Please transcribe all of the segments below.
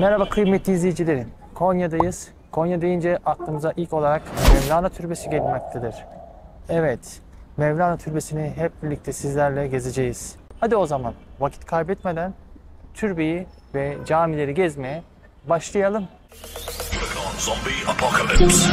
Merhaba kıymetli izleyicilerim. Konya'dayız. Konya deyince aklımıza ilk olarak Mevlana Türbesi gelmektedir. Evet, Mevlana Türbesi'ni hep birlikte sizlerle gezeceğiz. Hadi o zaman vakit kaybetmeden türbeyi ve camileri gezmeye başlayalım. Zombie apocalypse.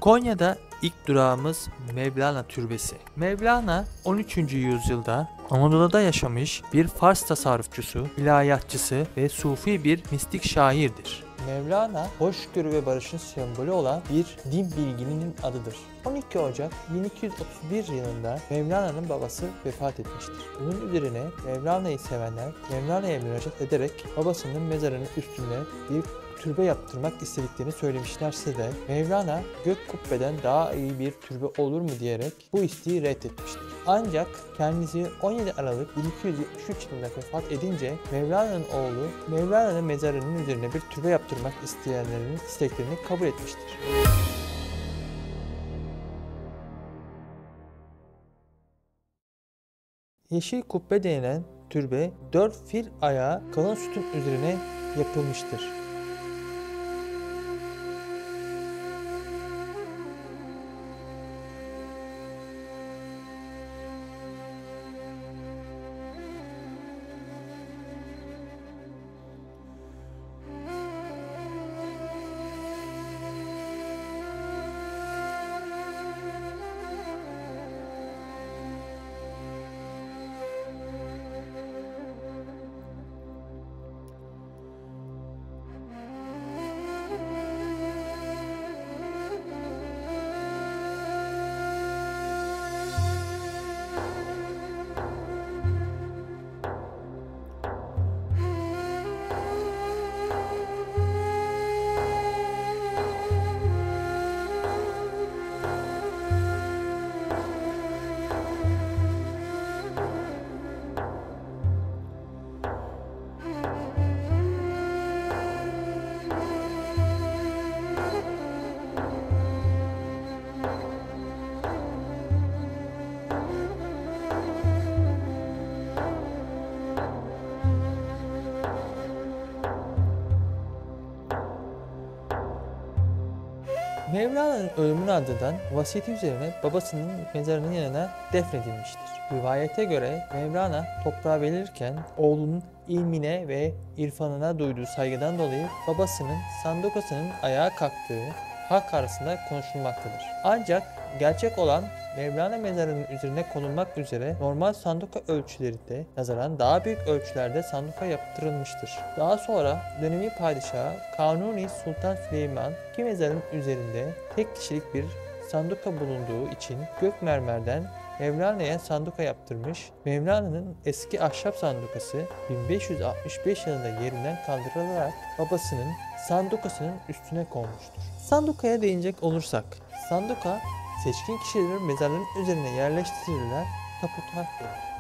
Konya'da ilk durağımız Mevlana Türbesi. Mevlana 13. yüzyılda Anadolu'da yaşamış bir Fars tasarrufçusu, ilahiyatçısı ve sufi bir mistik şairdir. Mevlana, hoşgörü ve barışın sembolü olan bir din bilgininin adıdır. 12 Ocak 1231 yılında Mevlana'nın babası vefat etmiştir. Bunun üzerine Mevlana'yı sevenler Mevlana'ya müracaat ederek babasının mezarının üstüne bir türbe yaptırmak istediklerini söylemişlerse de Mevlana gök kubbeden daha iyi bir türbe olur mu diyerek bu isteği reddetmiştir. Ancak kendisi 17 Aralık 1273 yılında vefat edince Mevlana'nın oğlu Mevlana'nın mezarının üzerine bir türbe yaptırmak isteyenlerin isteklerini kabul etmiştir. Yeşil kubbe denilen türbe 4 fil ayağı kalın sütun üzerine yapılmıştır. Mevlana'nın ölümünün ardından vasiyeti üzerine babasının mezarının yanına defnedilmiştir. Rivayete göre Mevlana toprağa verilirken oğlunun ilmine ve irfanına duyduğu saygıdan dolayı babasının sandukasının ayağa kalktığı halk arasında konuşulmaktadır. Ancak gerçek olan Mevlana mezarının üzerine konulmak üzere normal sanduka ölçülerinde nazaran daha büyük ölçülerde sanduka yaptırılmıştır. Daha sonra dönemi padişahı Kanuni Sultan Süleyman ki mezarın üzerinde tek kişilik bir sanduka bulunduğu için gök mermerden Mevlana'ya sanduka yaptırmış. Mevlana'nın eski ahşap sandukası 1565 yılında yerinden kaldırılarak babasının sandukasının üstüne konmuştur. Sandukaya değinecek olursak, sanduka seçkin kişilerin mezarların üzerine yerleştirilen taputa denir.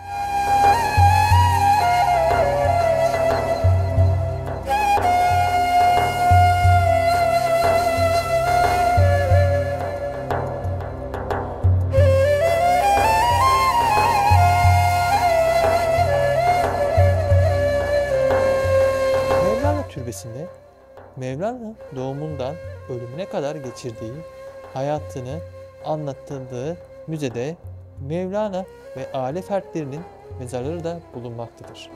Mevlana Türbesi'nde Mevlana doğumundan ölümüne kadar geçirdiği hayatını anlatıldığı müzede Mevlana ve aile fertlerinin mezarları da bulunmaktadır.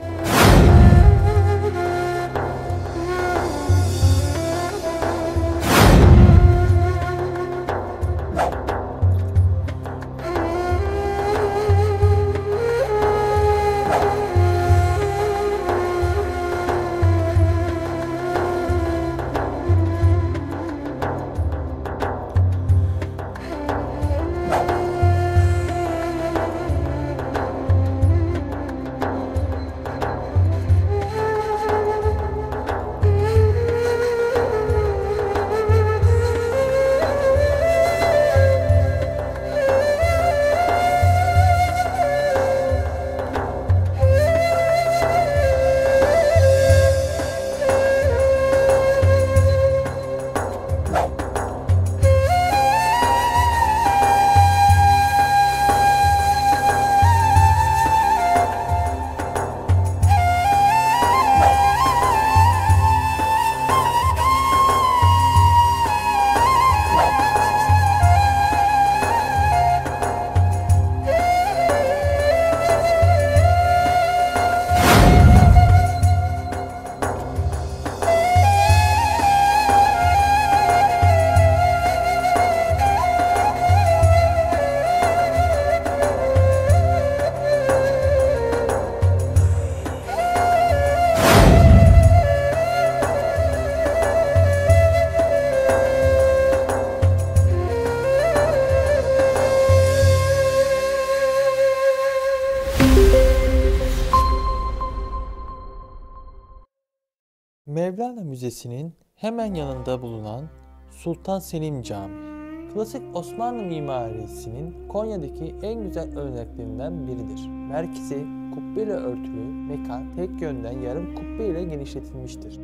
Mevlana Müzesi'nin hemen yanında bulunan Sultan Selim Camii. Klasik Osmanlı mimarisinin Konya'daki en güzel örneklerinden biridir. Merkezi kubbeyle örtülü mekan tek yönden yarım kubbe ile genişletilmiştir.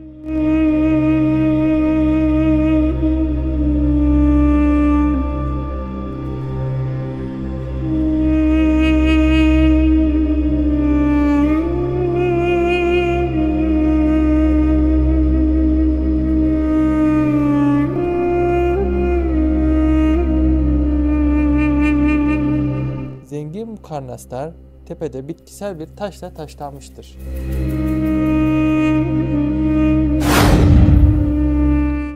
Zengin mukarnaslar tepede bitkisel bir taşla taşlanmıştır.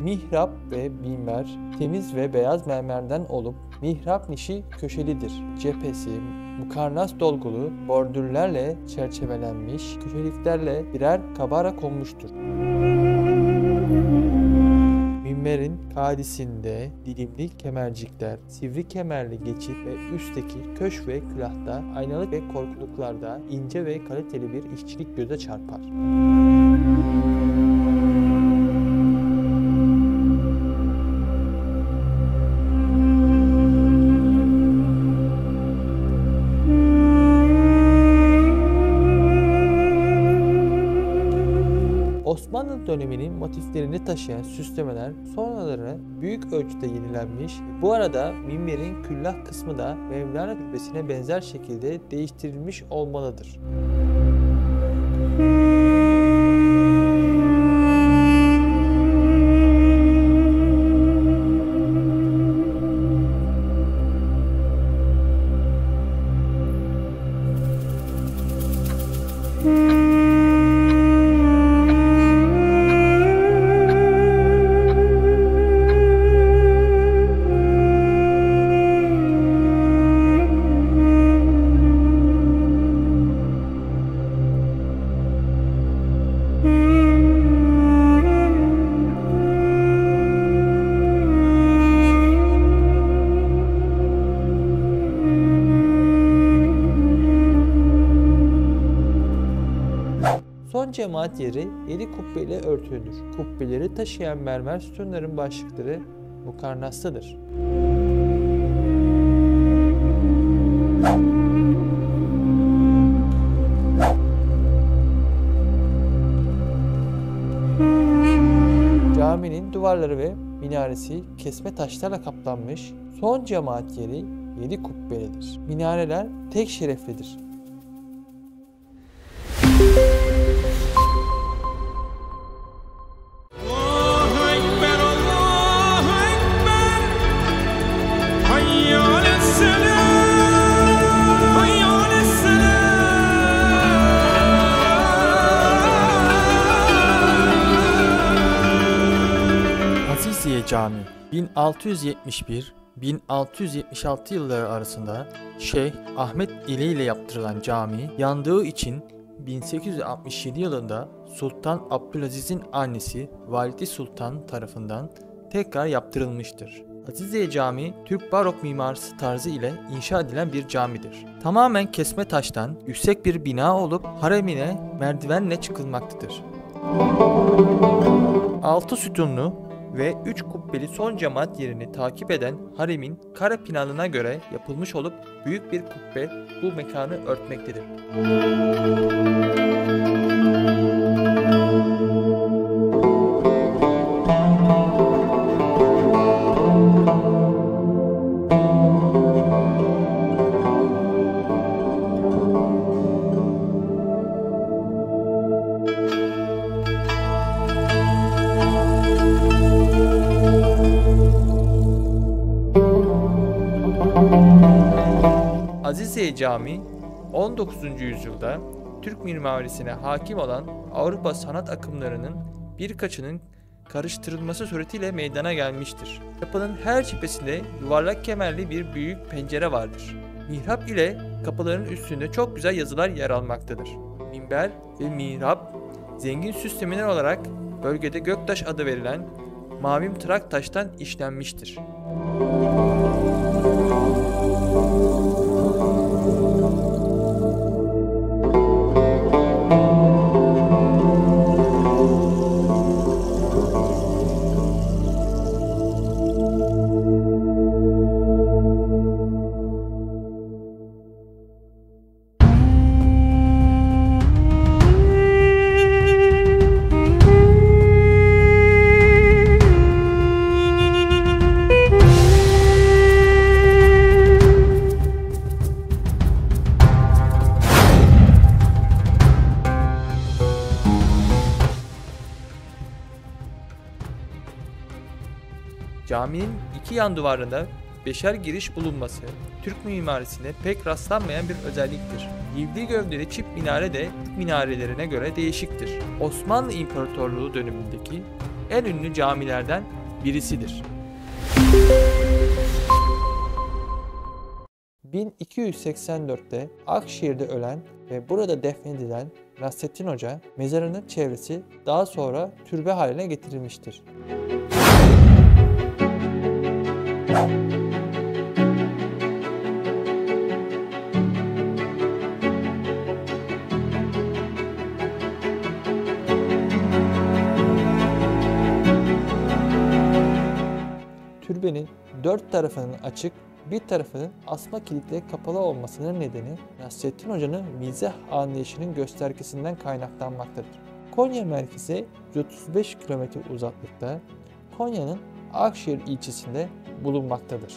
Mihrap ve minber temiz ve beyaz mermerden olup mihrap nişi köşelidir. Cephesi mukarnas dolgulu bordürlerle çerçevelenmiş, köşeliklerle birer kabara konmuştur. Minberin kadisinde dilimli kemercikler, sivri kemerli geçit ve üstteki köş ve külahta, aynalık ve korkuluklarda ince ve kaliteli bir işçilik göze çarpar. Osmanlı döneminin motiflerini taşıyan süslemeler sonraları büyük ölçüde yenilenmiş. Bu arada minberin küllah kısmı da Mevlana Türbesi'ne benzer şekilde değiştirilmiş olmalıdır. Son cemaat yeri 7 kubbeyle örtülüdür. Kubbeleri taşıyan mermer sütunların başlıkları mukarnaslıdır. Caminin duvarları ve minaresi kesme taşlarla kaplanmış. Son cemaat yeri 7 kubbelidir. Minareler tek şereflidir. Aziziye Camii 1671-1676 yılları arasında Şeyh Ahmet İli ile yaptırılan cami yandığı için 1867 yılında Sultan Abdülaziz'in annesi Valide Sultan tarafından tekrar yaptırılmıştır. Aziziye Camii, Türk barok mimarisi tarzı ile inşa edilen bir camidir. Tamamen kesme taştan yüksek bir bina olup haremine merdivenle çıkılmaktadır. 6 sütunlu ve 3 kubbeli son cemaat yerini takip eden haremin kare planına göre yapılmış olup büyük bir kubbe bu mekanı örtmektedir. Aziziye Camii 19. yüzyılda Türk mimarisine hakim olan Avrupa sanat akımlarının birkaçının karıştırılması suretiyle meydana gelmiştir. Yapının her cephesinde yuvarlak kemerli bir büyük pencere vardır. Mihrap ile kapıların üstünde çok güzel yazılar yer almaktadır. Minber ve mihrap zengin süslemeler olarak bölgede göktaş adı verilen mavi trak taştan işlenmiştir. Caminin iki yan duvarında beşer giriş bulunması Türk mimarisinde pek rastlanmayan bir özelliktir. Yivli gövdeli çift minare de minarelerine göre değişiktir. Osmanlı İmparatorluğu dönemindeki en ünlü camilerden birisidir. 1284'te Akşehir'de ölen ve burada defnedilen Nasrettin Hoca mezarının çevresi daha sonra türbe haline getirilmiştir. Türbenin dört tarafının açık, bir tarafının asma kilitle kapalı olmasının nedeni Nasrettin Hoca'nın mizah anlayışının göstergesinden kaynaklanmaktadır. Konya merkeze 135 km uzaklıkta, Konya'nın Akşehir ilçesinde bulunmaktadır.